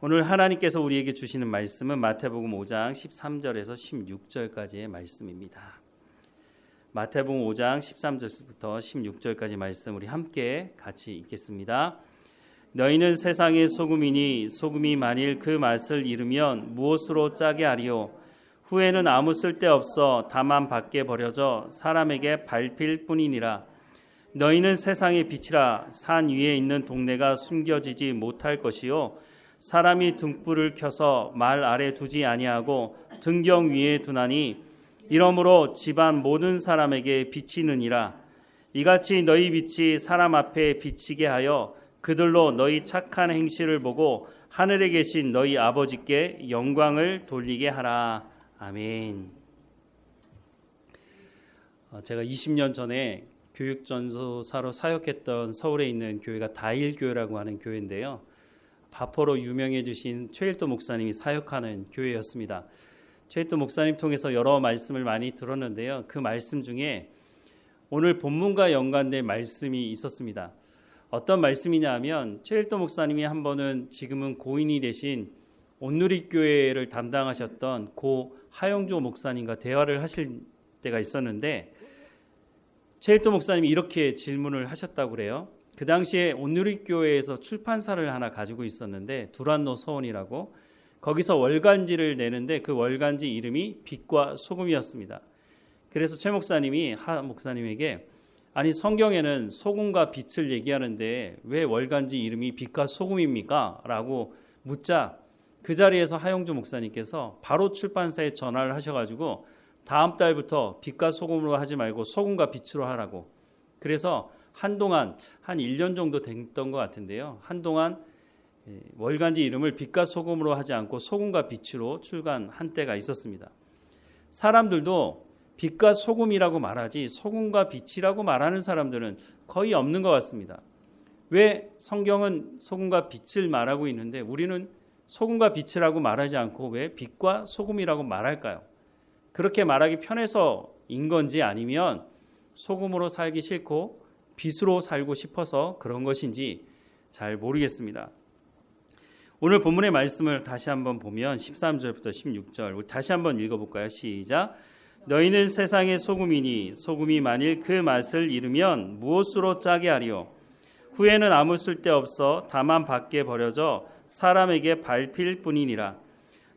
오늘 하나님께서 우리에게 주시는 말씀은 마태복음 5장 13절에서 16절까지의 말씀입니다. 마태복음 5장 13절부터 16절까지 말씀 우리 함께 같이 읽겠습니다. 너희는 세상의 소금이니 소금이 만일 그 맛을 잃으면 무엇으로 짜게 하리요? 후에는 아무 쓸데없어 다만 밖에 버려져 사람에게 밟힐 뿐이니라. 너희는 세상의 빛이라. 산 위에 있는 동네가 숨겨지지 못할 것이요 사람이 등불을 켜서 말 아래 두지 아니하고 등경 위에 두나니 이러므로 집안 모든 사람에게 비치느니라. 이같이 너희 빛이 사람 앞에 비치게 하여 그들로 너희 착한 행실을 보고 하늘에 계신 너희 아버지께 영광을 돌리게 하라. 아멘. 제가 20년 전에 교육전도사로 사역했던 서울에 있는 교회가 다일교회라고 하는 교회인데요. 바포로 유명해지신 최일도 목사님이 사역하는 교회였습니다. 최일도 목사님 통해서 여러 말씀을 많이 들었는데요. 그 말씀 중에 오늘 본문과 연관된 말씀이 있었습니다. 어떤 말씀이냐 하면 최일도 목사님이 한 번은 지금은 고인이 되신 온누리교회를 담당하셨던 고 하영조 목사님과 대화를 하실 때가 있었는데 최일도 목사님이 이렇게 질문을 하셨다고 그래요. 그 당시에 온누리교회에서 출판사를 하나 가지고 있었는데 두란노 서원이라고 거기서 월간지를 내는데 그 월간지 이름이 빛과 소금이었습니다. 그래서 최 목사님이 하 목사님에게 아니 성경에는 소금과 빛을 얘기하는데 왜 월간지 이름이 빛과 소금입니까? 라고 묻자 그 자리에서 하영조 목사님께서 바로 출판사에 전화를 하셔가지고 다음 달부터 빛과 소금으로 하지 말고 소금과 빛으로 하라고. 그래서 한동안 한 1년 정도 됐던 것 같은데요. 한동안 월간지 이름을 빛과 소금으로 하지 않고 소금과 빛으로 출간한 때가 있었습니다. 사람들도 빛과 소금이라고 말하지 소금과 빛이라고 말하는 사람들은 거의 없는 것 같습니다. 왜 성경은 소금과 빛을 말하고 있는데 우리는 소금과 빛이라고 말하지 않고 왜 빛과 소금이라고 말할까요? 그렇게 말하기 편해서인 건지 아니면 소금으로 살기 싫고 빛으로 살고 싶어서 그런 것인지 잘 모르겠습니다. 오늘 본문의 말씀을 다시 한번 보면 13절부터 16절 우리 다시 한번 읽어볼까요? 시작. 너희는 세상의 소금이니 소금이 만일 그 맛을 잃으면 무엇으로 짜게 하리요? 후에는 아무 쓸데없어 다만 밖에 버려져 사람에게 밟힐 뿐이니라.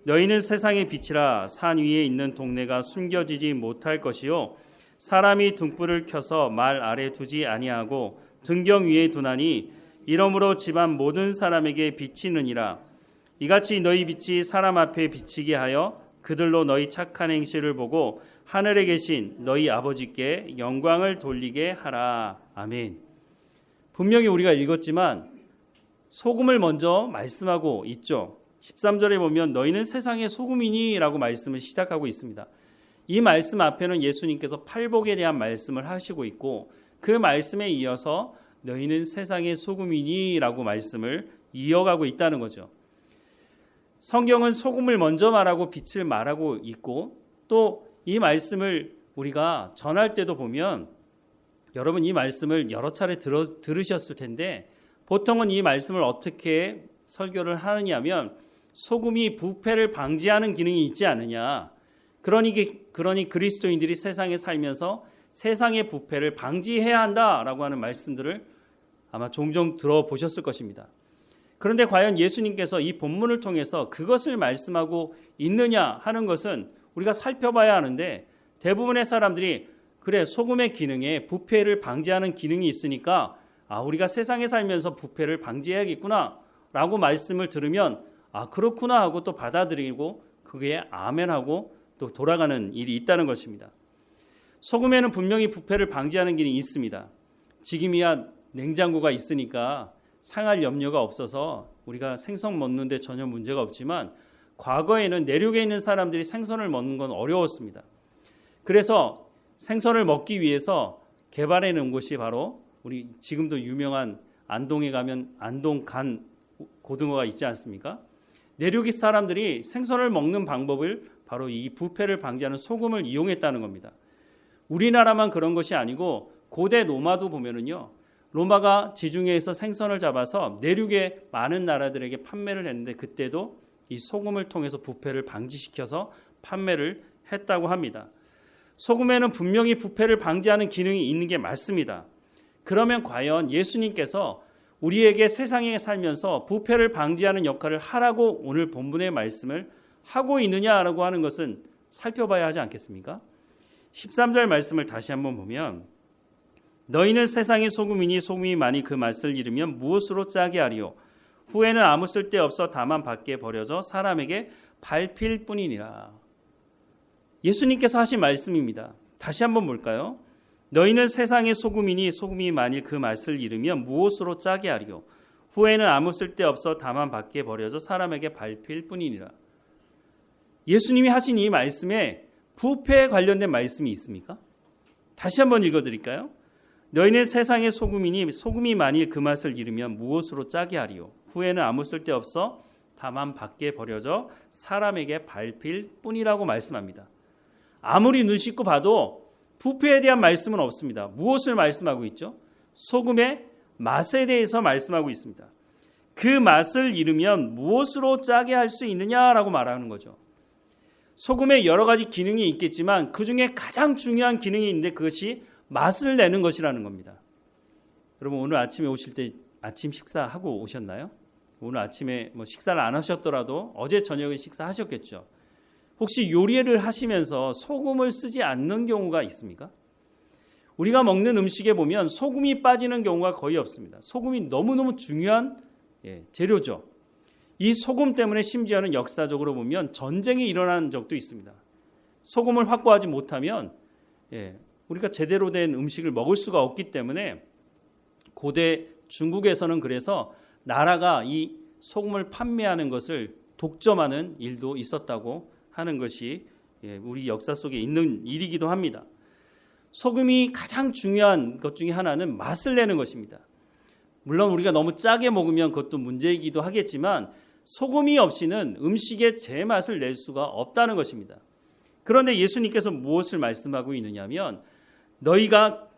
너희는 세상의 빛이라. 산 위에 있는 동네가 숨겨지지 못할 것이요 사람이 등불을 켜서 말 아래 두지 아니하고 등경 위에 두나니 이러므로 집안 모든 사람에게 비치느니라. 이같이 너희 빛이 사람 앞에 비치게 하여 그들로 너희 착한 행실을 보고 하늘에 계신 너희 아버지께 영광을 돌리게 하라. 아멘. 분명히 우리가 읽었지만 소금을 먼저 말씀하고 있죠. 13절에 보면 너희는 세상의 소금이니 라고 말씀을 시작하고 있습니다. 이 말씀 앞에는 예수님께서 팔복에 대한 말씀을 하시고 있고 그 말씀에 이어서 너희는 세상의 소금이니 라고 말씀을 이어가고 있다는 거죠. 성경은 소금을 먼저 말하고 빛을 말하고 있고 또 이 말씀을 우리가 전할 때도 보면 여러분 이 말씀을 여러 차례 들으셨을 텐데 보통은 이 말씀을 어떻게 설교를 하느냐 하면 소금이 부패를 방지하는 기능이 있지 않느냐. 그러니 그리스도인들이 세상에 살면서 세상의 부패를 방지해야 한다라고 하는 말씀들을 아마 종종 들어보셨을 것입니다. 그런데 과연 예수님께서 이 본문을 통해서 그것을 말씀하고 있느냐 하는 것은 우리가 살펴봐야 하는데 대부분의 사람들이 그래 소금의 기능에 부패를 방지하는 기능이 있으니까 우리가 세상에 살면서 부패를 방지해야겠구나 라고 말씀을 들으면 그렇구나 하고 또 받아들이고 그게 아멘하고 또 돌아가는 일이 있다는 것입니다. 소금에는 분명히 부패를 방지하는 기능이 있습니다. 지금이야 냉장고가 있으니까 상할 염려가 없어서 우리가 생선 먹는데 전혀 문제가 없지만 과거에는 내륙에 있는 사람들이 생선을 먹는 건 어려웠습니다. 그래서 생선을 먹기 위해서 개발해 놓은 곳이 바로 우리 지금도 유명한 안동에 가면 안동 간 고등어가 있지 않습니까? 내륙의 사람들이 생선을 먹는 방법을 바로 이 부패를 방지하는 소금을 이용했다는 겁니다. 우리나라만 그런 것이 아니고 고대 로마도 보면은요, 로마가 지중해에서 생선을 잡아서 내륙의 많은 나라들에게 판매를 했는데 그때도 이 소금을 통해서 부패를 방지시켜서 판매를 했다고 합니다. 소금에는 분명히 부패를 방지하는 기능이 있는 게 맞습니다. 그러면 과연 예수님께서 우리에게 세상에 살면서 부패를 방지하는 역할을 하라고 오늘 본문의 말씀을 하고 있느냐라고 하는 것은 살펴봐야 하지 않겠습니까? 13절 말씀을 다시 한번 보면 너희는 세상의 소금이니 소금이 많이 그 맛을 잃으면 무엇으로 짜게 하리요 후에는 아무 쓸데없어 다만 밖에 버려져 사람에게 밟힐 뿐이니라. 예수님께서 하신 말씀입니다. 다시 한번 볼까요? 너희는 세상의 소금이니 소금이 만일 그 맛을 잃으면 무엇으로 짜게 하리요 후에는 아무 쓸데없어 다만 밖에 버려져 사람에게 밟힐 뿐이니라. 예수님이 하신 이 말씀에 부패에 관련된 말씀이 있습니까? 다시 한번 읽어드릴까요? 너희는 세상의 소금이니 소금이 만일 그 맛을 잃으면 무엇으로 짜게 하리요 후에는 아무 쓸데없어 다만 밖에 버려져 사람에게 밟힐 뿐이라고 말씀합니다. 아무리 눈 씻고 봐도 부패에 대한 말씀은 없습니다. 무엇을 말씀하고 있죠? 소금의 맛에 대해서 말씀하고 있습니다. 그 맛을 잃으면 무엇으로 짜게 할 수 있느냐라고 말하는 거죠. 소금에 여러 가지 기능이 있겠지만 그 중에 가장 중요한 기능이 있는데 그것이 맛을 내는 것이라는 겁니다. 여러분 오늘 아침에 오실 때 아침 식사하고 오셨나요? 오늘 아침에 식사를 안 하셨더라도 어제 저녁에 식사하셨겠죠. 혹시 요리를 하시면서 소금을 쓰지 않는 경우가 있습니까? 우리가 먹는 음식에 보면 소금이 빠지는 경우가 거의 없습니다. 소금이 너무너무 중요한 재료죠. 이 소금 때문에 심지어는 역사적으로 보면 전쟁이 일어난 적도 있습니다. 소금을 확보하지 못하면 우리가 제대로 된 음식을 먹을 수가 없기 때문에 고대 중국에서는 그래서 나라가 이 소금을 판매하는 것을 독점하는 일도 있었다고 하는 것이 우리 역사 속에 있는 일이기도 합니다. 소금이 가장 중요한 것 중에 하나는 맛을 내는 것입니다. 물론 우리가 너무 짜게 먹으면 그것도 문제이기도 하겠지만 소금이 없이는 음식의 제맛을 낼 수가 없다는 것입니다. 그런데 예수님께서 무엇을 말씀하고 있느냐면 너희가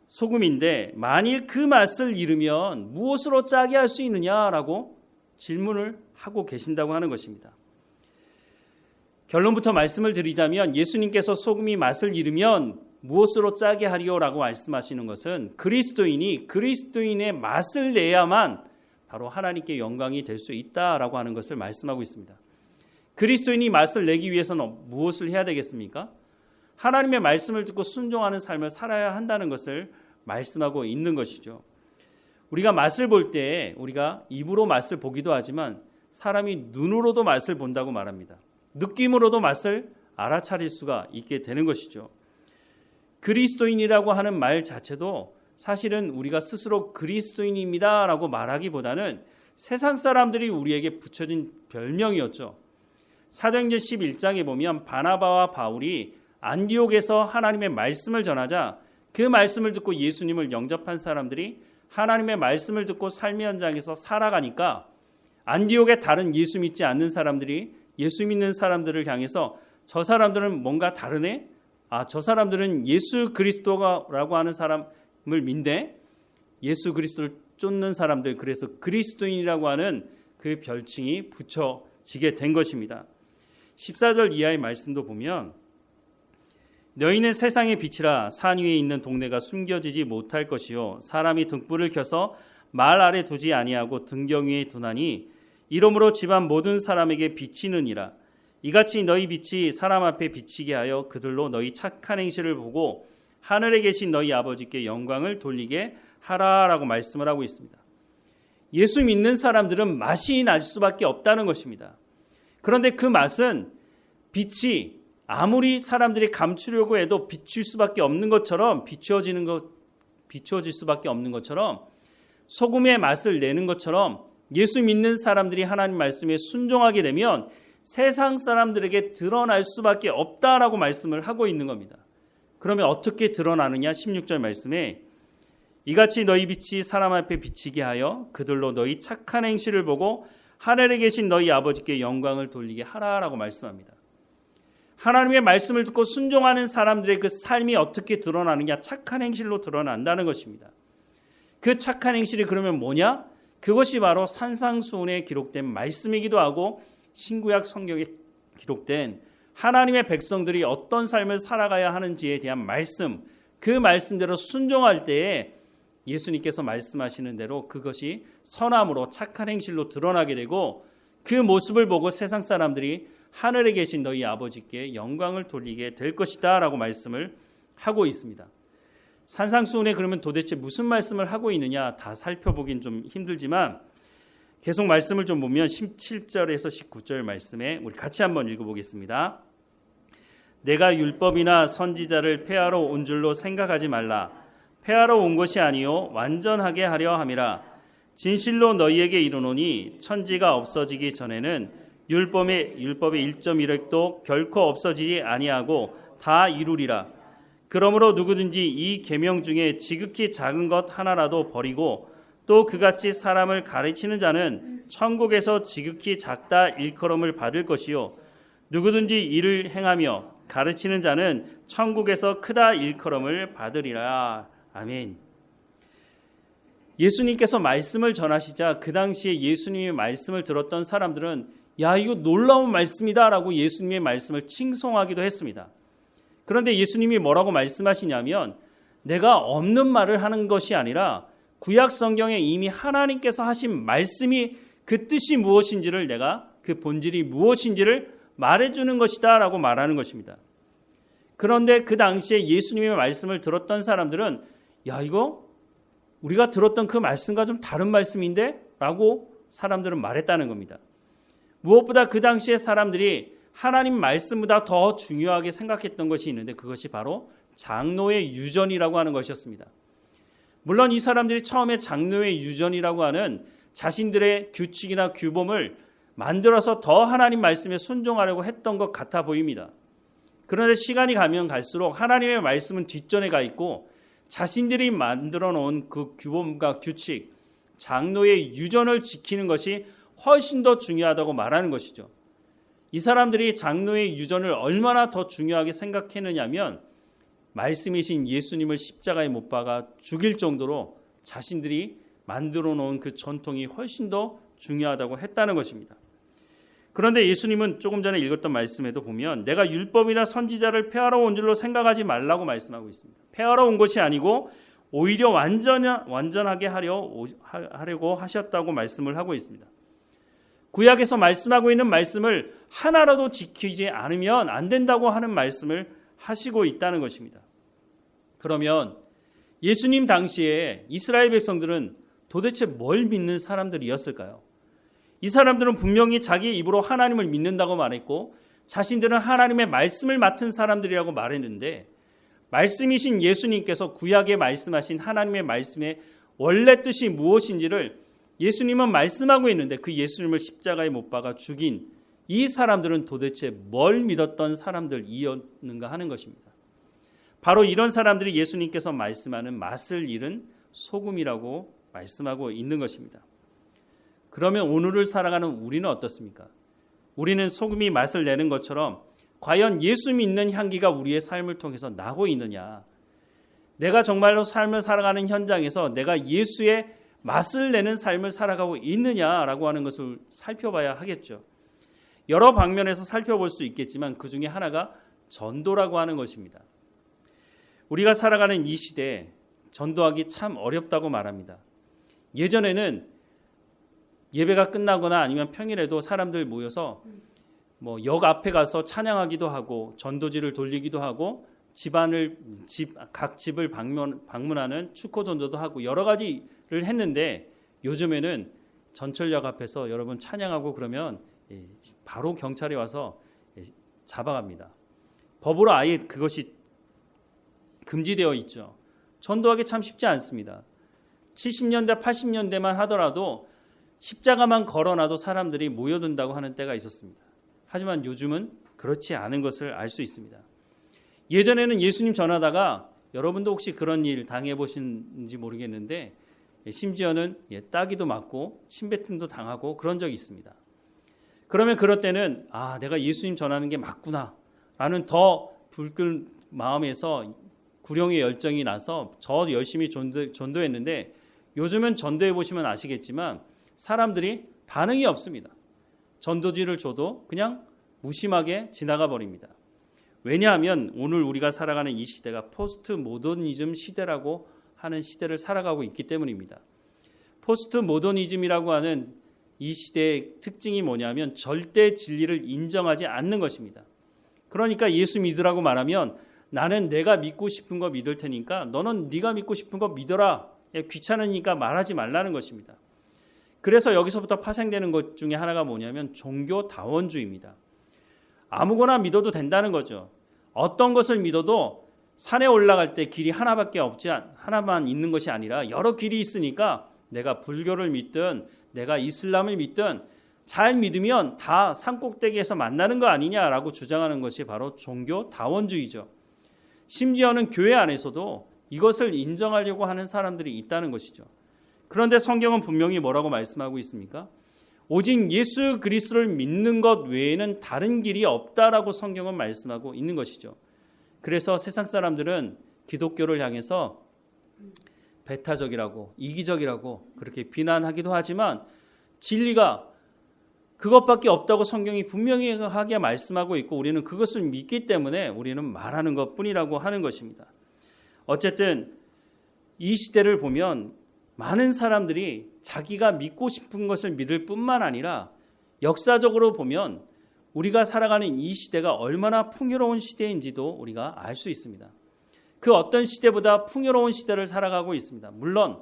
소금인데 만일 그 맛을 잃으면 무엇으로 짜게 할 수 있느냐라고 질문을 하고 계신다고 하는 것입니다. 결론부터 말씀을 드리자면 예수님께서 소금이 맛을 잃으면 무엇으로 짜게 하리요라고 말씀하시는 것은 그리스도인이 그리스도인의 맛을 내야만 바로 하나님께 영광이 될 수 있다라고 하는 것을 말씀하고 있습니다. 그리스도인이 맛을 내기 위해서는 무엇을 해야 되겠습니까? 하나님의 말씀을 듣고 순종하는 삶을 살아야 한다는 것을 말씀하고 있는 것이죠. 우리가 맛을 볼 때 우리가 입으로 맛을 보기도 하지만 사람이 눈으로도 맛을 본다고 말합니다. 느낌으로도 맛을 알아차릴 수가 있게 되는 것이죠. 그리스도인이라고 하는 말 자체도 사실은 우리가 스스로 그리스도인입니다라고 말하기보다는 세상 사람들이 우리에게 붙여진 별명이었죠. 사도행전 11장에 보면 바나바와 바울이 안디옥에서 하나님의 말씀을 전하자 그 말씀을 듣고 예수님을 영접한 사람들이 하나님의 말씀을 듣고 삶의 현장에서 살아가니까 안디옥에 다른 예수 믿지 않는 사람들이 예수 믿는 사람들을 향해서 저 사람들은 뭔가 다르네? 저 사람들은 예수 그리스도라고 하는 사람을 믿네? 예수 그리스도를 쫓는 사람들, 그래서 그리스도인이라고 하는 그 별칭이 붙여지게 된 것입니다. 14절 이하의 말씀도 보면 너희는 세상의 빛이라 산 위에 있는 동네가 숨겨지지 못할 것이요 사람이 등불을 켜서 말 아래 두지 아니하고 등경 위에 두나니 이러므로 집안 모든 사람에게 비치느니라. 이같이 너희 빛이 사람 앞에 비치게 하여 그들로 너희 착한 행실을 보고 하늘에 계신 너희 아버지께 영광을 돌리게 하라라고 말씀을 하고 있습니다. 예수 믿는 사람들은 맛이 날 수밖에 없다는 것입니다. 그런데 그 맛은 빛이 아무리 사람들이 감추려고 해도 비출 수밖에 없는 것처럼 비추어질 수밖에 없는 것처럼 소금의 맛을 내는 것처럼 예수 믿는 사람들이 하나님 말씀에 순종하게 되면 세상 사람들에게 드러날 수밖에 없다라고 말씀을 하고 있는 겁니다. 그러면 어떻게 드러나느냐? 16절 말씀에 이같이 너희 빛이 사람 앞에 비치게 하여 그들로 너희 착한 행실을 보고 하늘에 계신 너희 아버지께 영광을 돌리게 하라라고 말씀합니다. 하나님의 말씀을 듣고 순종하는 사람들의 그 삶이 어떻게 드러나느냐? 착한 행실로 드러난다는 것입니다. 그 착한 행실이 그러면 뭐냐? 그것이 바로 산상수훈에 기록된 말씀이기도 하고 신구약 성경에 기록된 하나님의 백성들이 어떤 삶을 살아가야 하는지에 대한 말씀, 그 말씀대로 순종할 때에 예수님께서 말씀하시는 대로 그것이 선함으로 착한 행실로 드러나게 되고 그 모습을 보고 세상 사람들이 하늘에 계신 너희 아버지께 영광을 돌리게 될 것이다 라고 말씀을 하고 있습니다. 산상수훈에 그러면 도대체 무슨 말씀을 하고 있느냐 다 살펴보긴 좀 힘들지만 계속 말씀을 좀 보면 17절에서 19절 말씀에 우리 같이 한번 읽어보겠습니다. 내가 율법이나 선지자를 폐하러 온 줄로 생각하지 말라. 폐하러 온 것이 아니요 완전하게 하려 함이라. 진실로 너희에게 이르노니 천지가 없어지기 전에는 율법의 1.1획도 결코 없어지지 아니하고 다 이루리라. 그러므로 누구든지 이 계명 중에 지극히 작은 것 하나라도 버리고 또 그같이 사람을 가르치는 자는 천국에서 지극히 작다 일컬음을 받을 것이요 누구든지 이를 행하며 가르치는 자는 천국에서 크다 일컬음을 받으리라. 아멘. 예수님께서 말씀을 전하시자 그 당시에 예수님의 말씀을 들었던 사람들은 야 이거 놀라운 말씀이다 라고 예수님의 말씀을 칭송하기도 했습니다. 그런데 예수님이 뭐라고 말씀하시냐면 내가 없는 말을 하는 것이 아니라 구약 성경에 이미 하나님께서 하신 말씀이 그 뜻이 무엇인지를 내가 그 본질이 무엇인지를 말해주는 것이다 라고 말하는 것입니다. 그런데 그 당시에 예수님의 말씀을 들었던 사람들은 야 이거 우리가 들었던 그 말씀과 좀 다른 말씀인데? 라고 사람들은 말했다는 겁니다. 무엇보다 그 당시에 사람들이 하나님 말씀보다 더 중요하게 생각했던 것이 있는데 그것이 바로 장로의 유전이라고 하는 것이었습니다. 물론 이 사람들이 처음에 장로의 유전이라고 하는 자신들의 규칙이나 규범을 만들어서 더 하나님 말씀에 순종하려고 했던 것 같아 보입니다. 그런데 시간이 가면 갈수록 하나님의 말씀은 뒷전에 가 있고 자신들이 만들어 놓은 그 규범과 규칙, 장로의 유전을 지키는 것이 훨씬 더 중요하다고 말하는 것이죠. 이 사람들이 장로의 유전을 얼마나 더 중요하게 생각했느냐면 말씀이신 예수님을 십자가에 못 박아 죽일 정도로 자신들이 만들어 놓은 그 전통이 훨씬 더 중요하다고 했다는 것입니다. 그런데 예수님은 조금 전에 읽었던 말씀에도 보면 내가 율법이나 선지자를 폐하러 온 줄로 생각하지 말라고 말씀하고 있습니다. 폐하러 온 것이 아니고 오히려 완전하게 하려고 하셨다고 말씀을 하고 있습니다. 구약에서 말씀하고 있는 말씀을 하나라도 지키지 않으면 안 된다고 하는 말씀을 하시고 있다는 것입니다. 그러면 예수님 당시에 이스라엘 백성들은 도대체 뭘 믿는 사람들이었을까요? 이 사람들은 분명히 자기 입으로 하나님을 믿는다고 말했고 자신들은 하나님의 말씀을 맡은 사람들이라고 말했는데 말씀이신 예수님께서 구약에 말씀하신 하나님의 말씀의 원래 뜻이 무엇인지를 예수님은 말씀하고 있는데 그 예수님을 십자가에 못 박아 죽인 이 사람들은 도대체 뭘 믿었던 사람들이었는가 하는 것입니다. 바로 이런 사람들이 예수님께서 말씀하는 맛을 잃은 소금이라고 말씀하고 있는 것입니다. 그러면 오늘을 살아가는 우리는 어떻습니까? 우리는 소금이 맛을 내는 것처럼 과연 예수 믿는 향기가 우리의 삶을 통해서 나고 있느냐? 내가 정말로 삶을 살아가는 현장에서 내가 예수의 맛을 내는 삶을 살아가고 있느냐라고 하는 것을 살펴봐야 하겠죠. 여러 방면에서 살펴볼 수 있겠지만 그 중에 하나가 전도라고 하는 것입니다. 우리가 살아가는 이 시대에 전도하기 참 어렵다고 말합니다. 예전에는 예배가 끝나거나 아니면 평일에도 사람들 모여서 역 앞에 가서 찬양하기도 하고 전도지를 돌리기도 하고 각 집을 방문하는 축호 전도도 하고 여러 가지를 했는데 요즘에는 전철역 앞에서 여러분 찬양하고 그러면 바로 경찰이 와서 잡아갑니다. 법으로 아예 그것이 금지되어 있죠. 전도하기 참 쉽지 않습니다. 70년대, 80년대만 하더라도 십자가만 걸어놔도 사람들이 모여든다고 하는 때가 있었습니다. 하지만 요즘은 그렇지 않은 것을 알 수 있습니다. 예전에는 예수님 전하다가 여러분도 혹시 그런 일 당해보신지 모르겠는데 심지어는 따기도 맞고 침뱉음도 당하고 그런 적이 있습니다. 그러면 그럴 때는 내가 예수님 전하는 게 맞구나 라는 더 불끈 마음에서 구령의 열정이 나서 저 열심히 전도했는데 요즘은 전도해 보시면 아시겠지만 사람들이 반응이 없습니다. 전도지를 줘도 그냥 무심하게 지나가 버립니다. 왜냐하면 오늘 우리가 살아가는 이 시대가 포스트 모더니즘 시대라고 하는 시대를 살아가고 있기 때문입니다. 포스트 모더니즘이라고 하는 이 시대의 특징이 뭐냐면 절대 진리를 인정하지 않는 것입니다. 그러니까 예수 믿으라고 말하면 나는 내가 믿고 싶은 거 믿을 테니까 너는 네가 믿고 싶은 거 믿어라. 귀찮으니까 말하지 말라는 것입니다. 그래서 여기서부터 파생되는 것 중에 하나가 뭐냐면 종교다원주의입니다. 아무거나 믿어도 된다는 거죠. 어떤 것을 믿어도 산에 올라갈 때 길이 하나만 있는 것이 아니라 여러 길이 있으니까 내가 불교를 믿든 내가 이슬람을 믿든 잘 믿으면 다 산꼭대기에서 만나는 거 아니냐라고 주장하는 것이 바로 종교다원주의죠. 심지어는 교회 안에서도 이것을 인정하려고 하는 사람들이 있다는 것이죠. 그런데 성경은 분명히 뭐라고 말씀하고 있습니까? 오직 예수 그리스도를 믿는 것 외에는 다른 길이 없다라고 성경은 말씀하고 있는 것이죠. 그래서 세상 사람들은 기독교를 향해서 배타적이라고 이기적이라고 그렇게 비난하기도 하지만 진리가 그것밖에 없다고 성경이 분명하게 말씀하고 있고 우리는 그것을 믿기 때문에 우리는 말하는 것뿐이라고 하는 것입니다. 어쨌든 이 시대를 보면 많은 사람들이 자기가 믿고 싶은 것을 믿을 뿐만 아니라 역사적으로 보면 우리가 살아가는 이 시대가 얼마나 풍요로운 시대인지도 우리가 알 수 있습니다. 그 어떤 시대보다 풍요로운 시대를 살아가고 있습니다. 물론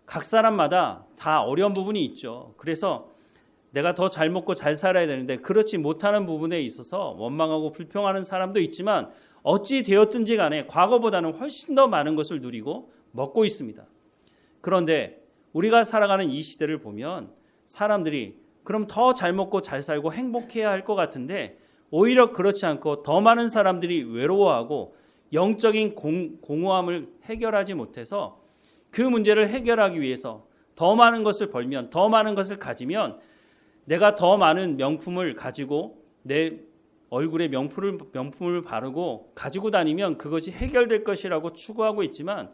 각 사람마다 다 어려운 부분이 있죠. 그래서 내가 더 잘 먹고 잘 살아야 되는데 그렇지 못하는 부분에 있어서 원망하고 불평하는 사람도 있지만 어찌 되었든지 간에 과거보다는 훨씬 더 많은 것을 누리고 먹고 있습니다. 그런데 우리가 살아가는 이 시대를 보면 사람들이 그럼 더 잘 먹고 잘 살고 행복해야 할 것 같은데 오히려 그렇지 않고 더 많은 사람들이 외로워하고 영적인 공허함을 해결하지 못해서 그 문제를 해결하기 위해서 더 많은 것을 벌면 더 많은 것을 가지면 내가 더 많은 명품을 가지고 내 얼굴에 명품을 바르고 가지고 다니면 그것이 해결될 것이라고 추구하고 있지만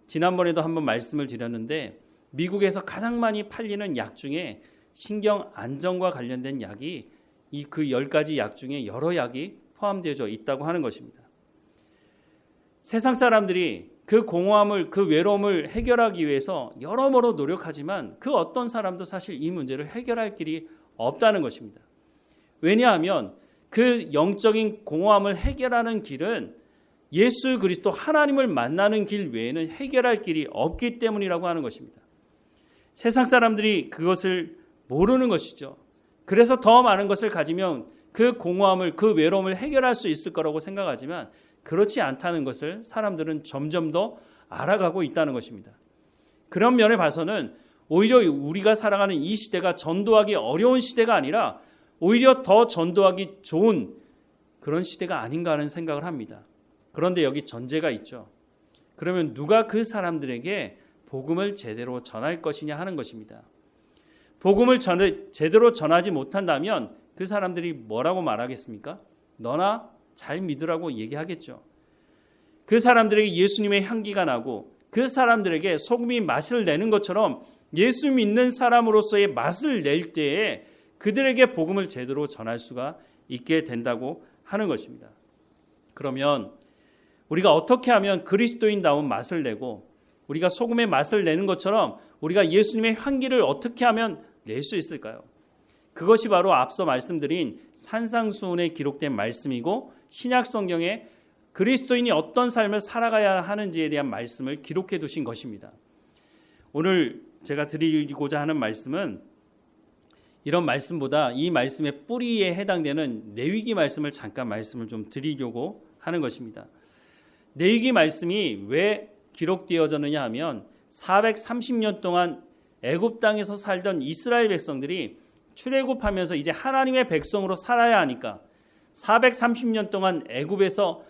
지난번에도 한번 말씀을 드렸는데 미국에서 가장 많이 팔리는 약 중에 신경 안정과 관련된 약이 이 그 10가지 약 중에 여러 약이 포함되어 있다고 하는 것입니다. 세상 사람들이 그 공허함을 그 외로움을 해결하기 위해서 여러모로 노력하지만 그 어떤 사람도 사실 이 문제를 해결할 길이 없다는 것입니다. 왜냐하면 그 영적인 공허함을 해결하는 길은 예수 그리스도 하나님을 만나는 길 외에는 해결할 길이 없기 때문이라고 하는 것입니다. 세상 사람들이 그것을 모르는 것이죠. 그래서 더 많은 것을 가지면 그 공허함을 그 외로움을 해결할 수 있을 거라고 생각하지만 그렇지 않다는 것을 사람들은 점점 더 알아가고 있다는 것입니다. 그런 면에 봐서는 오히려 우리가 살아가는 이 시대가 전도하기 어려운 시대가 아니라 오히려 더 전도하기 좋은 그런 시대가 아닌가 하는 생각을 합니다. 그런데 여기 전제가 있죠. 그러면 누가 그 사람들에게 복음을 제대로 전할 것이냐 하는 것입니다. 복음을 제대로 전하지 못한다면 그 사람들이 뭐라고 말하겠습니까? 너나 잘 믿으라고 얘기하겠죠. 그 사람들에게 예수님의 향기가 나고 그 사람들에게 소금이 맛을 내는 것처럼 예수 믿는 사람으로서의 맛을 낼 때에 그들에게 복음을 제대로 전할 수가 있게 된다고 하는 것입니다. 그러면 우리가 어떻게 하면 그리스도인다운 맛을 내고 우리가 소금의 맛을 내는 것처럼 우리가 예수님의 향기를 어떻게 하면 낼 수 있을까요? 그것이 바로 앞서 말씀드린 산상수훈에 기록된 말씀이고 신약 성경에 그리스도인이 어떤 삶을 살아가야 하는지에 대한 말씀을 기록해 두신 것입니다. 오늘 제가 드리고자 하는 말씀은 이런 말씀보다 이 말씀의 뿌리에 해당되는 레위기 말씀을 잠깐 말씀을 좀 드리려고 하는 것입니다. 레위기 말씀이 왜 기록되어졌느냐 하면 430년 동안 애굽 땅에서 살던 이스라엘 백성들이 출애굽하면서 이제 하나님의 백성으로 살아야 하니까 430년 동안 애굽에서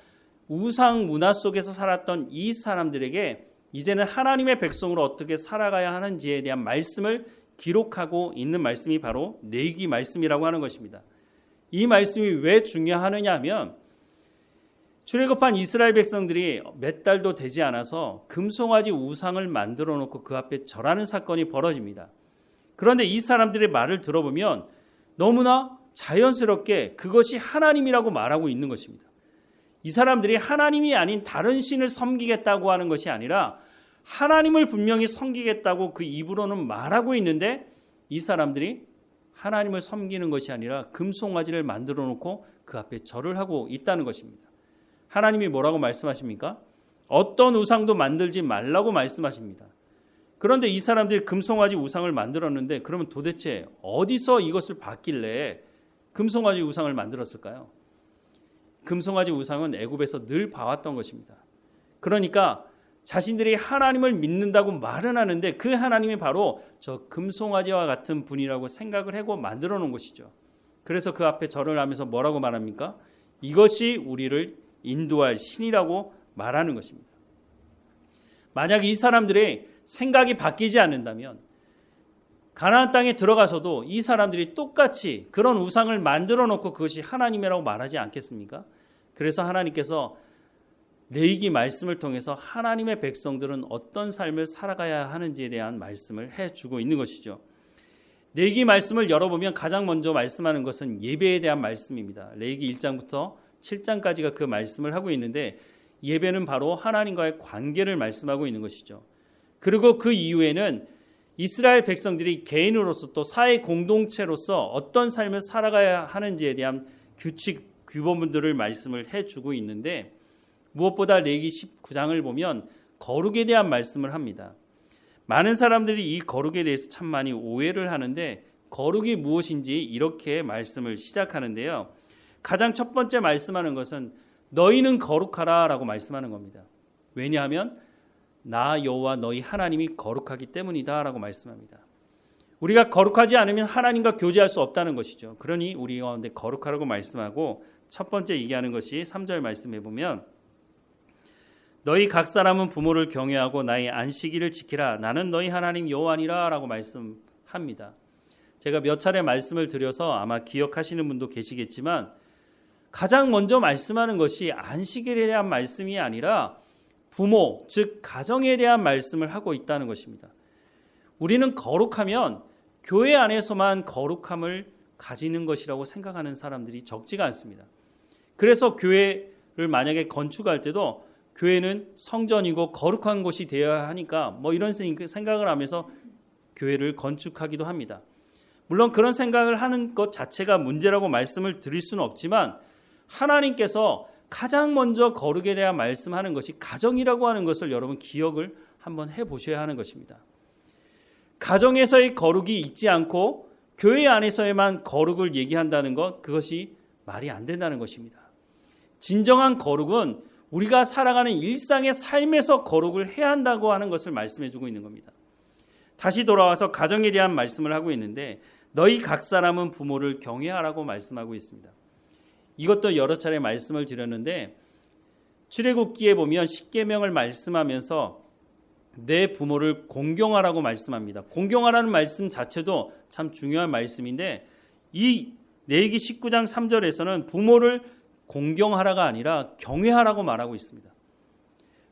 우상 문화 속에서 살았던 이 사람들에게 이제는 하나님의 백성으로 어떻게 살아가야 하는지에 대한 말씀을 기록하고 있는 말씀이 바로 레위기 말씀이라고 하는 것입니다. 이 말씀이 왜 중요하느냐 하면 출애굽한 이스라엘 백성들이 몇 달도 되지 않아서 금송아지 우상을 만들어 놓고 그 앞에 절하는 사건이 벌어집니다. 그런데 이 사람들의 말을 들어보면 너무나 자연스럽게 그것이 하나님이라고 말하고 있는 것입니다. 이 사람들이 하나님이 아닌 다른 신을 섬기겠다고 하는 것이 아니라 하나님을 분명히 섬기겠다고 그 입으로는 말하고 있는데 이 사람들이 하나님을 섬기는 것이 아니라 금송아지를 만들어 놓고 그 앞에 절을 하고 있다는 것입니다. 하나님이 뭐라고 말씀하십니까? 어떤 우상도 만들지 말라고 말씀하십니다. 그런데 이 사람들이 금송아지 우상을 만들었는데 그러면 도대체 어디서 이것을 봤길래 금송아지 우상을 만들었을까요? 금송아지 우상은 애굽에서 늘 봐왔던 것입니다. 그러니까 자신들이 하나님을 믿는다고 말은 하는데 그 하나님이 바로 저 금송아지와 같은 분이라고 생각을 하고 만들어 놓은 것이죠. 그래서 그 앞에 절을 하면서 뭐라고 말합니까? 이것이 우리를 인도할 신이라고 말하는 것입니다. 만약 이 사람들의 생각이 바뀌지 않는다면 가나안 땅에 들어가서도 이 사람들이 똑같이 그런 우상을 만들어 놓고 그것이 하나님이라고 말하지 않겠습니까? 그래서 하나님께서 레위기 말씀을 통해서 하나님의 백성들은 어떤 삶을 살아가야 하는지에 대한 말씀을 해주고 있는 것이죠. 레위기 말씀을 열어보면 가장 먼저 말씀하는 것은 예배에 대한 말씀입니다. 레위기 1장부터 7장까지가 그 말씀을 하고 있는데 예배는 바로 하나님과의 관계를 말씀하고 있는 것이죠. 그리고 그 이후에는 이스라엘 백성들이 개인으로서 또 사회 공동체로서 어떤 삶을 살아가야 하는지에 대한 규칙, 규범들을 말씀을 해주고 있는데 무엇보다 레위기 19장을 보면 거룩에 대한 말씀을 합니다. 많은 사람들이 이 거룩에 대해서 참 많이 오해를 하는데 거룩이 무엇인지 이렇게 말씀을 시작하는데요. 가장 첫 번째 말씀하는 것은 너희는 거룩하라 라고 말씀하는 겁니다. 왜냐하면 나 여호와 너희 하나님이 거룩하기 때문이다 라고 말씀합니다. 우리가 거룩하지 않으면 하나님과 교제할 수 없다는 것이죠. 그러니 우리 가운데 거룩하라고 말씀하고 첫 번째 얘기하는 것이 3절 말씀해 보면 너희 각 사람은 부모를 경외하고 나의 안식일을 지키라 나는 너희 하나님 여호와니라 라고 말씀합니다. 제가 몇 차례 말씀을 드려서 아마 기억하시는 분도 계시겠지만 가장 먼저 말씀하는 것이 안식일에 대한 말씀이 아니라 부모, 즉 가정에 대한 말씀을 하고 있다는 것입니다. 우리는 거룩하면 교회 안에서만 거룩함을 가지는 것이라고 생각하는 사람들이 적지가 않습니다. 그래서 교회를 만약에 건축할 때도 교회는 성전이고 거룩한 곳이 되어야 하니까 뭐 이런 생각을 하면서 교회를 건축하기도 합니다. 물론 그런 생각을 하는 것 자체가 문제라고 말씀을 드릴 수는 없지만 하나님께서 가장 먼저 거룩에 대한 말씀하는 것이 가정이라고 하는 것을 여러분 기억을 한번 해보셔야 하는 것입니다. 가정에서의 거룩이 있지 않고 교회 안에서에만 거룩을 얘기한다는 것, 그것이 말이 안 된다는 것입니다. 진정한 거룩은 우리가 살아가는 일상의 삶에서 거룩을 해야 한다고 하는 것을 말씀해 주고 있는 겁니다. 다시 돌아와서 가정에 대한 말씀을 하고 있는데 너희 각 사람은 부모를 경외하라고 말씀하고 있습니다. 이것도 여러 차례 말씀을 드렸는데 출애굽기에 보면 십계명을 말씀하면서 내 부모를 공경하라고 말씀합니다. 공경하라는 말씀 자체도 참 중요한 말씀인데 이 레위기 19장 3절에서는 부모를 공경하라가 아니라 경외하라고 말하고 있습니다.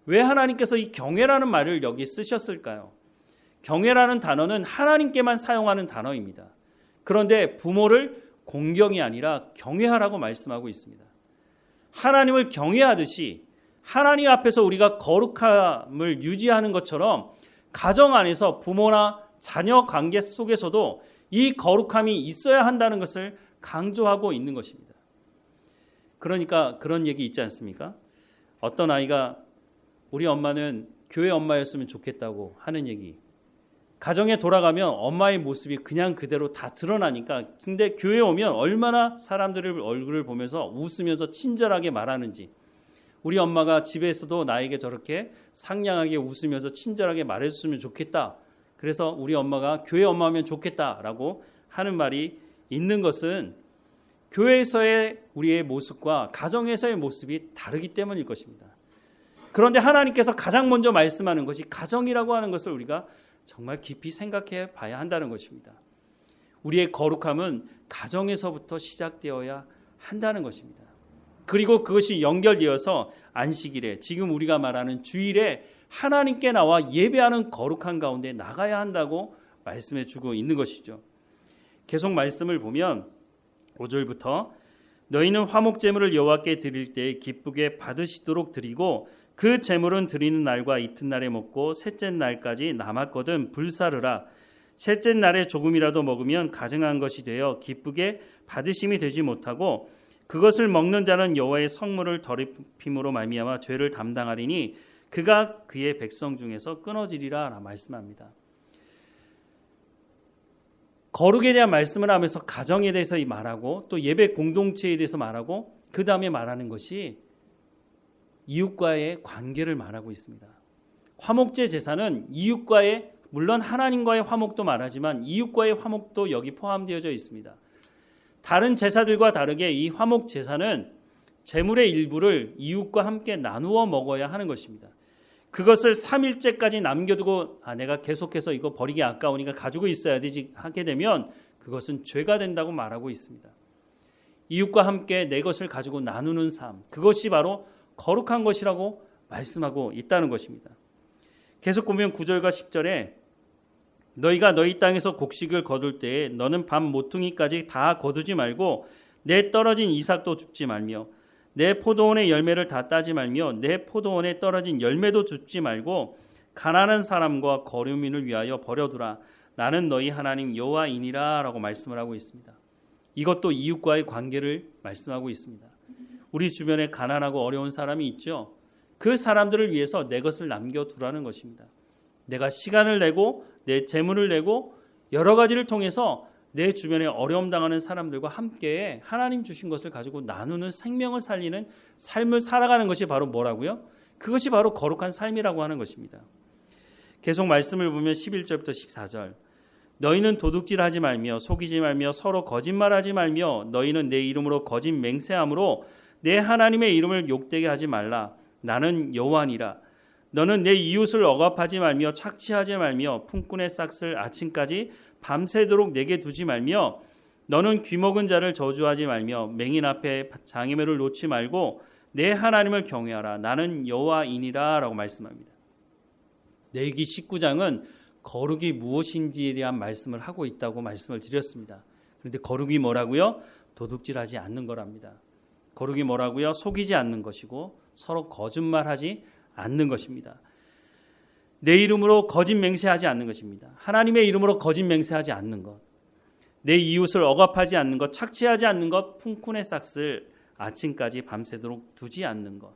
왜 하나님께서 이 경외라는 말을 여기 쓰셨을까요? 경외라는 단어는 하나님께만 사용하는 단어입니다. 그런데 부모를 공경이 아니라 경외하라고 말씀하고 있습니다. 하나님을 경외하듯이 하나님 앞에서 우리가 거룩함을 유지하는 것처럼 가정 안에서 부모나 자녀 관계 속에서도 이 거룩함이 있어야 한다는 것을 강조하고 있는 것입니다. 그러니까 그런 얘기 있지 않습니까? 어떤 아이가 우리 엄마는 교회 엄마였으면 좋겠다고 하는 얘기. 가정에 돌아가면 엄마의 모습이 그냥 그대로 다 드러나니까 근데 교회에 오면 얼마나 사람들의 얼굴을 보면서 웃으면서 친절하게 말하는지 우리 엄마가 집에서도 나에게 저렇게 상냥하게 웃으면서 친절하게 말해줬으면 좋겠다. 그래서 우리 엄마가 교회 엄마면 좋겠다라고 하는 말이 있는 것은 교회에서의 우리의 모습과 가정에서의 모습이 다르기 때문일 것입니다. 그런데 하나님께서 가장 먼저 말씀하는 것이 가정이라고 하는 것을 우리가 정말 깊이 생각해 봐야 한다는 것입니다. 우리의 거룩함은 가정에서부터 시작되어야 한다는 것입니다. 그리고 그것이 연결되어서 안식일에, 지금 우리가 말하는 주일에 하나님께 나와 예배하는 거룩한 가운데 나가야 한다고 말씀해 주고 있는 것이죠. 계속 말씀을 보면 5절부터 너희는 화목 제물을 여호와께 드릴 때 기쁘게 받으시도록 드리고 그 제물은 드리는 날과 이튿날에 먹고 셋째 날까지 남았거든 불사르라. 셋째 날에 조금이라도 먹으면 가증한 것이 되어 기쁘게 받으심이 되지 못하고 그것을 먹는 자는 여호와의 성물을 더럽힘으로 말미암아 죄를 담당하리니 그가 그의 백성 중에서 끊어지리라 말씀합니다. 거룩에 대한 말씀을 하면서 가정에 대해서 말하고 또 예배 공동체에 대해서 말하고 그 다음에 말하는 것이 이웃과의 관계를 말하고 있습니다. 화목제 제사는 이웃과의, 물론 하나님과의 화목도 말하지만 이웃과의 화목도 여기 포함되어져 있습니다. 다른 제사들과 다르게 이 화목 제사는 제물의 일부를 이웃과 함께 나누어 먹어야 하는 것입니다. 그것을 3일째까지 남겨두고 내가 계속해서 이거 버리기 아까우니까 가지고 있어야지 하게 되면 그것은 죄가 된다고 말하고 있습니다. 이웃과 함께 내 것을 가지고 나누는 삶, 그것이 바로 거룩한 것이라고 말씀하고 있다는 것입니다. 계속 보면 9절과 10절에 너희가 너희 땅에서 곡식을 거둘 때에 너는 밤 모퉁이까지 다 거두지 말고 내 떨어진 이삭도 줍지 말며 내 포도원의 열매를 다 따지 말며 내 포도원에 떨어진 열매도 줍지 말고 가난한 사람과 거류민을 위하여 버려두라. 나는 너희 하나님 여호와이니라 라고 말씀을 하고 있습니다. 이것도 이웃과의 관계를 말씀하고 있습니다. 우리 주변에 가난하고 어려운 사람이 있죠. 그 사람들을 위해서 내 것을 남겨두라는 것입니다. 내가 시간을 내고 내 재물을 내고 여러 가지를 통해서 내 주변에 어려움 당하는 사람들과 함께 하나님 주신 것을 가지고 나누는, 생명을 살리는 삶을 살아가는 것이 바로 뭐라고요? 그것이 바로 거룩한 삶이라고 하는 것입니다. 계속 말씀을 보면 11절부터 14절 너희는 도둑질하지 말며 속이지 말며 서로 거짓말하지 말며 너희는 내 이름으로 거짓 맹세함으로 내 하나님의 이름을 욕되게 하지 말라. 나는 여호와니라. 너는 내 이웃을 억압하지 말며 착취하지 말며 품꾼의 싹을 아침까지 밤새도록 내게 두지 말며 너는 귀먹은 자를 저주하지 말며 맹인 앞에 장애물을 놓지 말고 내 하나님을 경외하라. 나는 여호와이니라 라고 말씀합니다. 레위기 19장은 거룩이 무엇인지에 대한 말씀을 하고 있다고 말씀을 드렸습니다. 그런데 거룩이 뭐라고요? 도둑질하지 않는 거랍니다. 거룩이 뭐라고요? 속이지 않는 것이고 서로 거짓말하지 않는 것입니다. 내 이름으로 거짓 맹세하지 않는 것입니다. 하나님의 이름으로 거짓 맹세하지 않는 것, 내 이웃을 억압하지 않는 것, 착취하지 않는 것, 품꾼의 싹을 아침까지 밤새도록 두지 않는 것.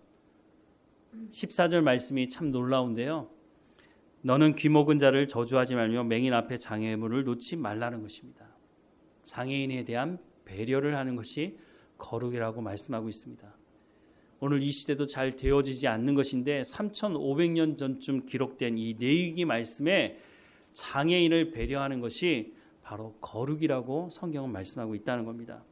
14절 말씀이 참 놀라운데요. 너는 귀먹은 자를 저주하지 말며 맹인 앞에 장애물을 놓지 말라는 것입니다. 장애인에 대한 배려를 하는 것이 거룩이라고 말씀하고 있습니다. 오늘 이 시대도 잘 되어지지 않는 것인데 3,500년 전쯤 기록된 이 레위기 말씀에 장애인을 배려하는 것이 바로 거룩이라고 성경은 말씀하고 있다는 겁니다.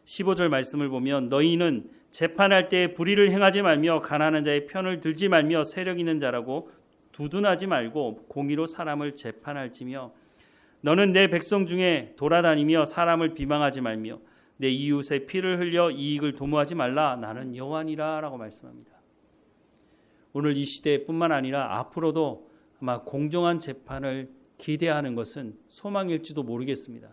15절 말씀을 보면 너희는 재판할 때 불의를 행하지 말며 가난한 자의 편을 들지 말며 세력 있는 자라고 두둔하지 말고 공의로 사람을 재판할지며 너는 내 백성 중에 돌아다니며 사람을 비방하지 말며 내 이웃의 피를 흘려 이익을 도모하지 말라. 나는 여호와니라 라고 말씀합니다. 오늘 이 시대뿐만 아니라 앞으로도 아마 공정한 재판을 기대하는 것은 소망일지도 모르겠습니다.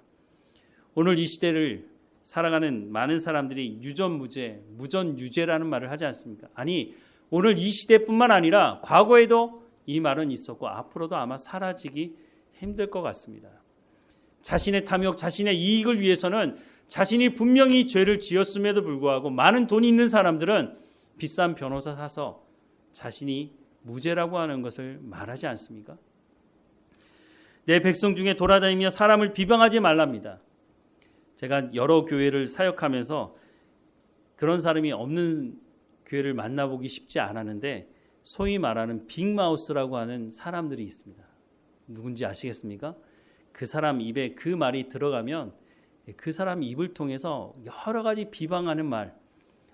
오늘 이 시대를 살아가는 많은 사람들이 유전무죄, 무전유죄라는 말을 하지 않습니까? 아니, 오늘 이 시대뿐만 아니라 과거에도 이 말은 있었고 앞으로도 아마 사라지기 힘들 것 같습니다. 자신의 탐욕, 자신의 이익을 위해서는 자신이 분명히 죄를 지었음에도 불구하고 많은 돈이 있는 사람들은 비싼 변호사 사서 자신이 무죄라고 하는 것을 말하지 않습니까? 내 백성 중에 돌아다니며 사람을 비방하지 말랍니다. 제가 여러 교회를 사역하면서 그런 사람이 없는 교회를 만나보기 쉽지 않았는데 소위 말하는 빅마우스라고 하는 사람들이 있습니다. 누군지 아시겠습니까? 그 사람 입에 그 말이 들어가면 그 사람 입을 통해서 여러 가지 비방하는 말,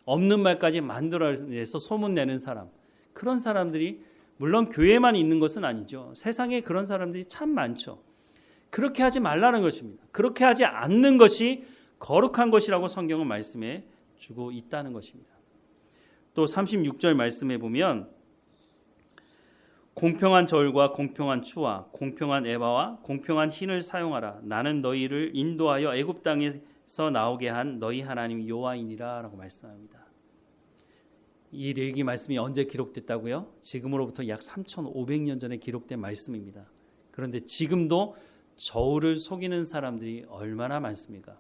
없는 말까지 만들어내서 소문내는 사람, 그런 사람들이 물론 교회만 있는 것은 아니죠. 세상에 그런 사람들이 참 많죠. 그렇게 하지 말라는 것입니다. 그렇게 하지 않는 것이 거룩한 것이라고 성경은 말씀해 주고 있다는 것입니다. 또 36절 말씀에 보면 공평한 저울과 공평한 추와 공평한 에바와 공평한 흰을 사용하라. 나는 너희를 인도하여 애굽 땅에서 나오게 한 너희 하나님 여호와이니라 라고 말씀합니다. 이 레위기 말씀이 언제 기록됐다고요? 지금으로부터 약 3,500년 전에 기록된 말씀입니다. 그런데 지금도 저울을 속이는 사람들이 얼마나 많습니까?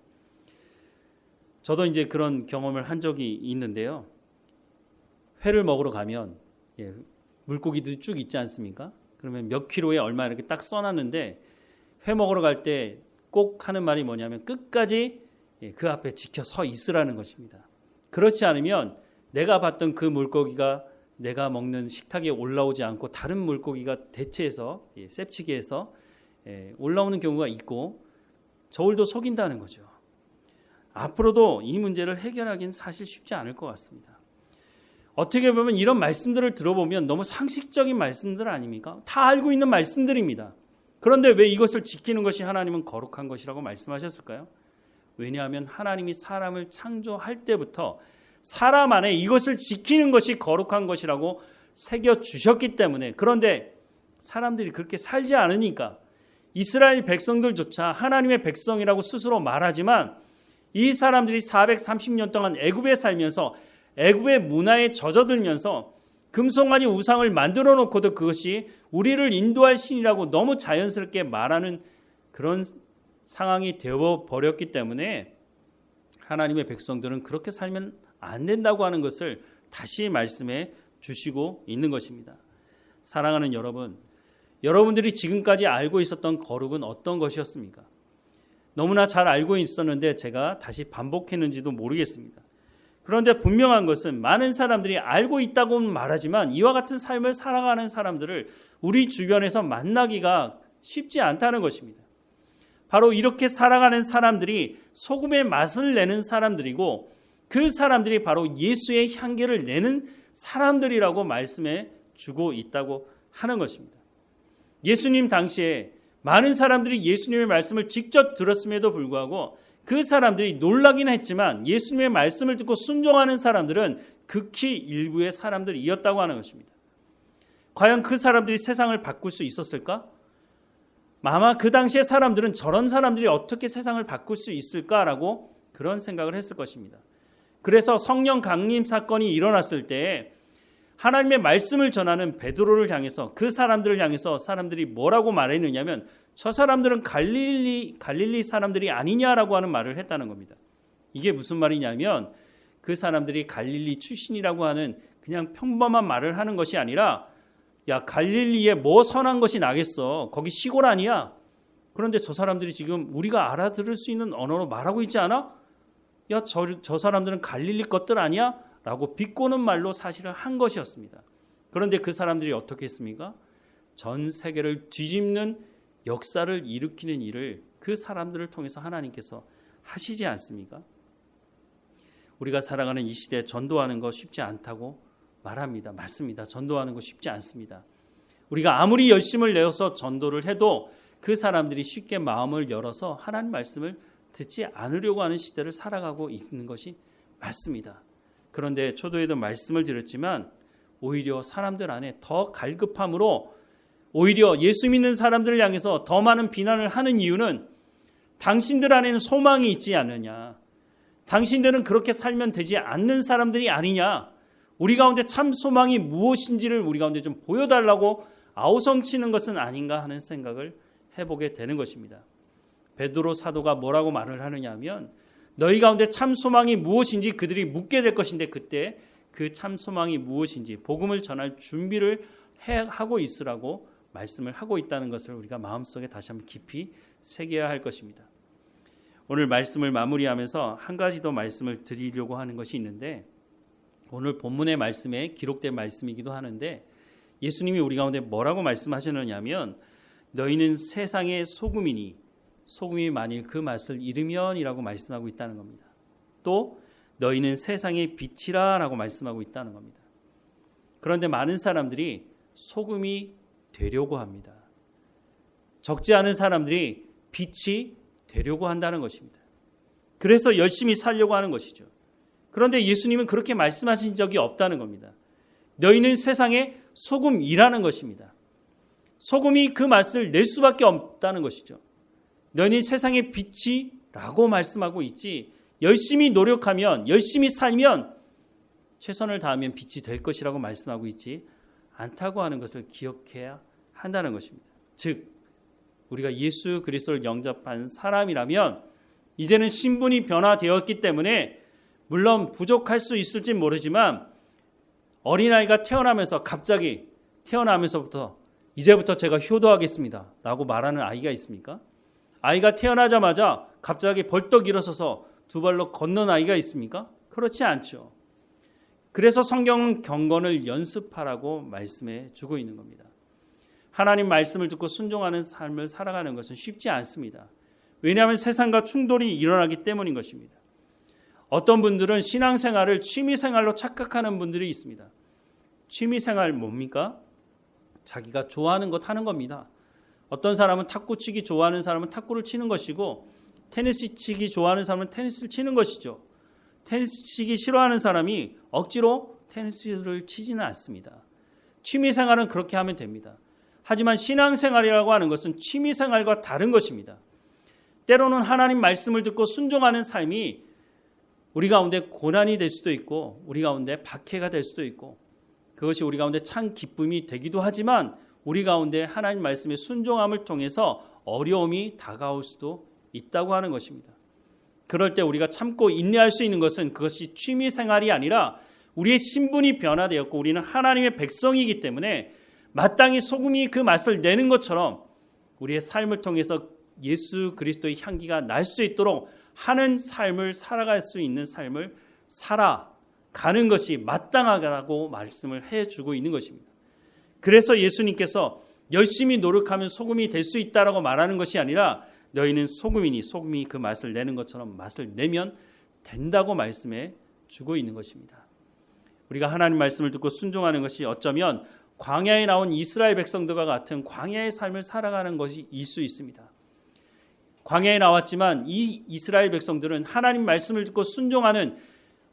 저도 이제 그런 경험을 한 적이 있는데요. 회를 먹으러 가면 물고기들이 쭉 있지 않습니까? 그러면 몇 킬로에 얼마 이렇게 딱 써놨는데 회 먹으러 갈 때 꼭 하는 말이 뭐냐면 끝까지 그 앞에 지켜 서 있으라는 것입니다. 그렇지 않으면 내가 봤던 그 물고기가 내가 먹는 식탁에 올라오지 않고 다른 물고기가 대체해서 셉치기해서 올라오는 경우가 있고 저울도 속인다는 거죠. 앞으로도 이 문제를 해결하기는 사실 쉽지 않을 것 같습니다. 어떻게 보면 이런 말씀들을 들어보면 너무 상식적인 말씀들 아닙니까? 다 알고 있는 말씀들입니다. 그런데 왜 이것을 지키는 것이 하나님은 거룩한 것이라고 말씀하셨을까요? 왜냐하면 하나님이 사람을 창조할 때부터 사람 안에 이것을 지키는 것이 거룩한 것이라고 새겨주셨기 때문에, 그런데 사람들이 그렇게 살지 않으니까 이스라엘 백성들조차 하나님의 백성이라고 스스로 말하지만 이 사람들이 430년 동안 애굽에 살면서 애굽의 문화에 젖어들면서 금송아지 우상을 만들어 놓고도 그것이 우리를 인도할 신이라고 너무 자연스럽게 말하는 그런 상황이 되어버렸기 때문에 하나님의 백성들은 그렇게 살면 안 된다고 하는 것을 다시 말씀해 주시고 있는 것입니다. 사랑하는 여러분, 여러분들이 지금까지 알고 있었던 거룩은 어떤 것이었습니까? 너무나 잘 알고 있었는데 제가 다시 반복했는지도 모르겠습니다. 그런데 분명한 것은 많은 사람들이 알고 있다고는 말하지만 이와 같은 삶을 살아가는 사람들을 우리 주변에서 만나기가 쉽지 않다는 것입니다. 바로 이렇게 살아가는 사람들이 소금의 맛을 내는 사람들이고 그 사람들이 바로 예수의 향기를 내는 사람들이라고 말씀해 주고 있다고 하는 것입니다. 예수님 당시에 많은 사람들이 예수님의 말씀을 직접 들었음에도 불구하고 그 사람들이 놀라긴 했지만 예수님의 말씀을 듣고 순종하는 사람들은 극히 일부의 사람들이었다고 하는 것입니다. 과연 그 사람들이 세상을 바꿀 수 있었을까? 아마 그 당시의 사람들은 저런 사람들이 어떻게 세상을 바꿀 수 있을까라고 그런 생각을 했을 것입니다. 그래서 성령 강림 사건이 일어났을 때 하나님의 말씀을 전하는 베드로를 향해서 그 사람들을 향해서 사람들이 뭐라고 말했느냐면 저 사람들은 갈릴리 사람들이 아니냐라고 하는 말을 했다는 겁니다. 이게 무슨 말이냐면 그 사람들이 갈릴리 출신이라고 하는 그냥 평범한 말을 하는 것이 아니라 야 갈릴리에 뭐 선한 것이 나겠어. 거기 시골 아니야. 그런데 저 사람들이 지금 우리가 알아들을 수 있는 언어로 말하고 있지 않아? 야 저 사람들은 갈릴리 것들 아니야? 라고 비꼬는 말로 사실을 한 것이었습니다. 그런데 그 사람들이 어떻게 했습니까? 전 세계를 뒤집는 역사를 일으키는 일을 그 사람들을 통해서 하나님께서 하시지 않습니까? 우리가 살아가는 이 시대에 전도하는 거 쉽지 않다고 말합니다. 맞습니다. 전도하는 거 쉽지 않습니다. 우리가 아무리 열심을 내어서 전도를 해도 그 사람들이 쉽게 마음을 열어서 하나님 말씀을 듣지 않으려고 하는 시대를 살아가고 있는 것이 맞습니다. 그런데 초도에도 말씀을 드렸지만 오히려 사람들 안에 더 갈급함으로 오히려 예수 믿는 사람들을 향해서 더 많은 비난을 하는 이유는 당신들 안에는 소망이 있지 않느냐. 당신들은 그렇게 살면 되지 않는 사람들이 아니냐. 우리 가운데 참 소망이 무엇인지를 우리 가운데 좀 보여달라고 아우성치는 것은 아닌가 하는 생각을 해보게 되는 것입니다. 베드로 사도가 뭐라고 말을 하느냐 하면 너희 가운데 참 소망이 무엇인지 그들이 묻게 될 것인데 그때 그 참 소망이 무엇인지 복음을 전할 준비를 하고 있으라고 말씀을 하고 있다는 것을 우리가 마음속에 다시 한번 깊이 새겨야 할 것입니다. 오늘 말씀을 마무리하면서 한 가지 더 말씀을 드리려고 하는 것이 있는데 오늘 본문의 말씀에 기록된 말씀이기도 하는데 예수님이 우리 가운데 뭐라고 말씀하셨느냐 하면 너희는 세상의 소금이니 소금이 만일 그 맛을 잃으면이라고 말씀하고 있다는 겁니다. 또 너희는 세상의 빛이라 라고 말씀하고 있다는 겁니다. 그런데 많은 사람들이 소금이 되려고 합니다. 적지 않은 사람들이 빛이 되려고 한다는 것입니다. 그래서 열심히 살려고 하는 것이죠. 그런데 예수님은 그렇게 말씀하신 적이 없다는 겁니다. 너희는 세상의 소금이라는 것입니다. 소금이 그 맛을 낼 수밖에 없다는 것이죠. 너희는 세상의 빛이라고 말씀하고 있지, 열심히 노력하면, 열심히 살면, 최선을 다하면 빛이 될 것이라고 말씀하고 있지 않다고 하는 것을 기억해야 한다는 것입니다. 즉, 우리가 예수 그리스도를 영접한 사람이라면 이제는 신분이 변화되었기 때문에 물론 부족할 수 있을지 모르지만, 어린아이가 태어나면서 갑자기 태어나면서부터 이제부터 제가 효도하겠습니다 라고 말하는 아이가 있습니까? 아이가 태어나자마자 갑자기 벌떡 일어서서 두 발로 걷는 아이가 있습니까? 그렇지 않죠. 그래서 성경은 경건을 연습하라고 말씀해 주고 있는 겁니다. 하나님 말씀을 듣고 순종하는 삶을 살아가는 것은 쉽지 않습니다. 왜냐하면 세상과 충돌이 일어나기 때문인 것입니다. 어떤 분들은 신앙생활을 취미생활로 착각하는 분들이 있습니다. 취미생활 뭡니까? 자기가 좋아하는 것 하는 겁니다. 어떤 사람은 탁구 치기 좋아하는 사람은 탁구를 치는 것이고, 테니스 치기 좋아하는 사람은 테니스를 치는 것이죠. 테니스 치기 싫어하는 사람이 억지로 테니스를 치지는 않습니다. 취미생활은 그렇게 하면 됩니다. 하지만 신앙생활이라고 하는 것은 취미생활과 다른 것입니다. 때로는 하나님 말씀을 듣고 순종하는 삶이 우리 가운데 고난이 될 수도 있고, 우리 가운데 박해가 될 수도 있고, 그것이 우리 가운데 참 기쁨이 되기도 하지만 우리 가운데 하나님 말씀의 순종함을 통해서 어려움이 다가올 수도 있다고 하는 것입니다. 그럴 때 우리가 참고 인내할 수 있는 것은 그것이 취미생활이 아니라 우리의 신분이 변화되었고 우리는 하나님의 백성이기 때문에 마땅히 소금이 그 맛을 내는 것처럼 우리의 삶을 통해서 예수 그리스도의 향기가 날 수 있도록 하는 삶을 살아갈 수 있는 삶을 살아가는 것이 마땅하다고 말씀을 해주고 있는 것입니다. 그래서 예수님께서 열심히 노력하면 소금이 될 수 있다라고 말하는 것이 아니라 너희는 소금이니 소금이 그 맛을 내는 것처럼 맛을 내면 된다고 말씀해 주고 있는 것입니다. 우리가 하나님 말씀을 듣고 순종하는 것이 어쩌면 광야에 나온 이스라엘 백성들과 같은 광야의 삶을 살아가는 것일 수 있습니다. 광야에 나왔지만 이 이스라엘 백성들은 하나님 말씀을 듣고 순종하는,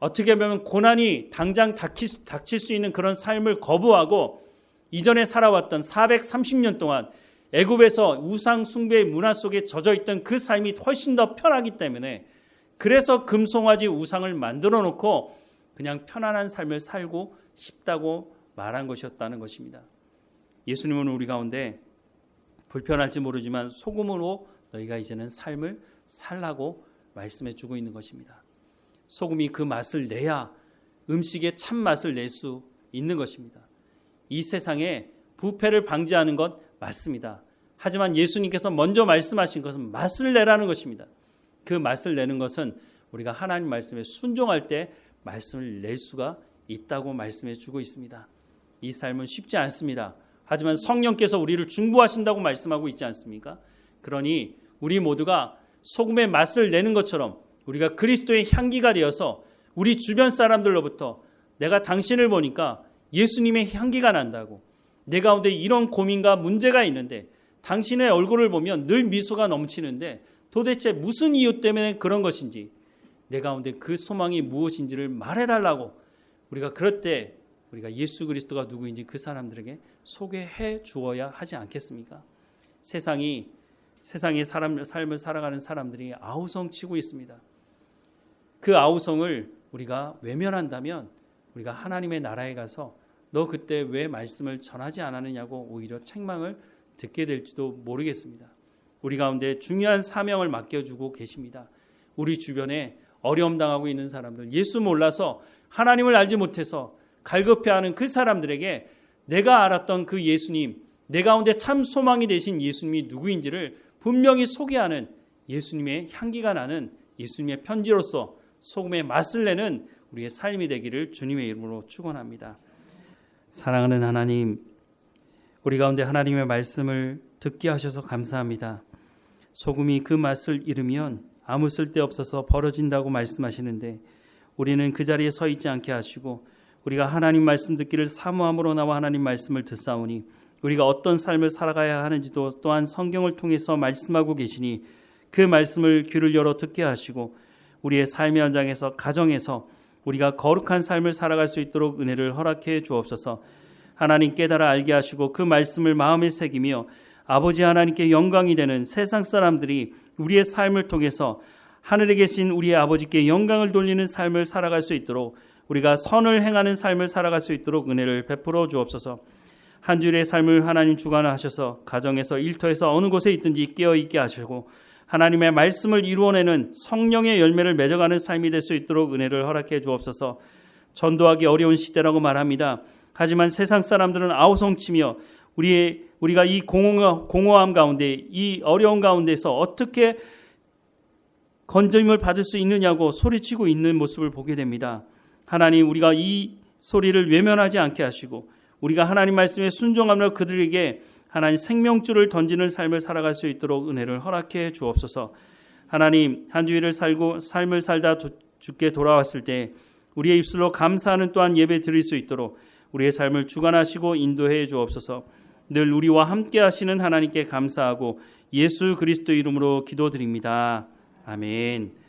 어떻게 보면 고난이 당장 닥칠 수 있는 그런 삶을 거부하고 이전에 살아왔던 430년 동안 애굽에서 우상 숭배의 문화 속에 젖어 있던 그 삶이 훨씬 더 편하기 때문에, 그래서 금송아지 우상을 만들어 놓고 그냥 편안한 삶을 살고 싶다고 말한 것이었다는 것입니다. 예수님은 우리 가운데 불편할지 모르지만 소금으로 너희가 이제는 삶을 살라고 말씀해 주고 있는 것입니다. 소금이 그 맛을 내야 음식의 참 맛을 낼 수 있는 것입니다. 이 세상에 부패를 방지하는 것 맞습니다. 하지만 예수님께서 먼저 말씀하신 것은 맛을 내라는 것입니다. 그 맛을 내는 것은 우리가 하나님 말씀에 순종할 때 말씀을 낼 수가 있다고 말씀해 주고 있습니다. 이 삶은 쉽지 않습니다. 하지만 성령께서 우리를 중보하신다고 말씀하고 있지 않습니까? 그러니 우리 모두가 소금의 맛을 내는 것처럼 우리가 그리스도의 향기가 되어서 우리 주변 사람들로부터 내가 당신을 보니까 예수님의 향기가 난다고, 내 가운데 이런 고민과 문제가 있는데 당신의 얼굴을 보면 늘 미소가 넘치는데 도대체 무슨 이유 때문에 그런 것인지, 내 가운데 그 소망이 무엇인지를 말해달라고, 우리가 그럴 때 우리가 예수 그리스도가 누구인지 그 사람들에게 소개해 주어야 하지 않겠습니까? 세상의 삶을 살아가는 사람들이 아우성치고 있습니다. 그 아우성을 우리가 외면한다면 우리가 하나님의 나라에 가서 너 그때 왜 말씀을 전하지 않았느냐고 오히려 책망을 듣게 될지도 모르겠습니다. 우리 가운데 중요한 사명을 맡겨주고 계십니다. 우리 주변에 어려움 당하고 있는 사람들, 예수 몰라서 하나님을 알지 못해서 갈급해하는 그 사람들에게 내가 알았던 그 예수님, 내 가운데 참 소망이 되신 예수님이 누구인지를 분명히 소개하는, 예수님의 향기가 나는 예수님의 편지로서 소금의 맛을 내는 우리의 삶이 되기를 주님의 이름으로 축원합니다. 사랑하는 하나님, 우리 가운데 하나님의 말씀을 듣게 하셔서 감사합니다. 소금이 그 맛을 잃으면 아무 쓸데없어서 벌어진다고 말씀하시는데 우리는 그 자리에 서 있지 않게 하시고 우리가 하나님 말씀 듣기를 사모함으로 나와 하나님 말씀을 듣사오니 우리가 어떤 삶을 살아가야 하는지도 또한 성경을 통해서 말씀하고 계시니 그 말씀을 귀를 열어 듣게 하시고 우리의 삶의 현장에서, 가정에서, 우리가 거룩한 삶을 살아갈 수 있도록 은혜를 허락해 주옵소서. 하나님 깨달아 알게 하시고 그 말씀을 마음에 새기며 아버지 하나님께 영광이 되는 세상 사람들이 우리의 삶을 통해서 하늘에 계신 우리의 아버지께 영광을 돌리는 삶을 살아갈 수 있도록, 우리가 선을 행하는 삶을 살아갈 수 있도록 은혜를 베풀어 주옵소서. 한 주일의 삶을 하나님 주관하셔서 가정에서 일터에서 어느 곳에 있든지 깨어있게 하시고 하나님의 말씀을 이루어내는 성령의 열매를 맺어가는 삶이 될 수 있도록 은혜를 허락해 주옵소서. 전도하기 어려운 시대라고 말합니다. 하지만 세상 사람들은 아우성치며 우리가 이 공허함 가운데, 이 어려운 가운데서 어떻게 건짐을 받을 수 있느냐고 소리치고 있는 모습을 보게 됩니다. 하나님, 우리가 이 소리를 외면하지 않게 하시고 우리가 하나님 말씀에 순종하며 그들에게 하나님 생명줄을 던지는 삶을 살아갈 수 있도록 은혜를 허락해 주옵소서. 하나님, 한 주일을 살고 삶을 살다 주께 돌아왔을 때 우리의 입술로 감사하는 또한 예배 드릴 수 있도록 우리의 삶을 주관하시고 인도해 주옵소서. 늘 우리와 함께 하시는 하나님께 감사하고 예수 그리스도 이름으로 기도드립니다. 아멘.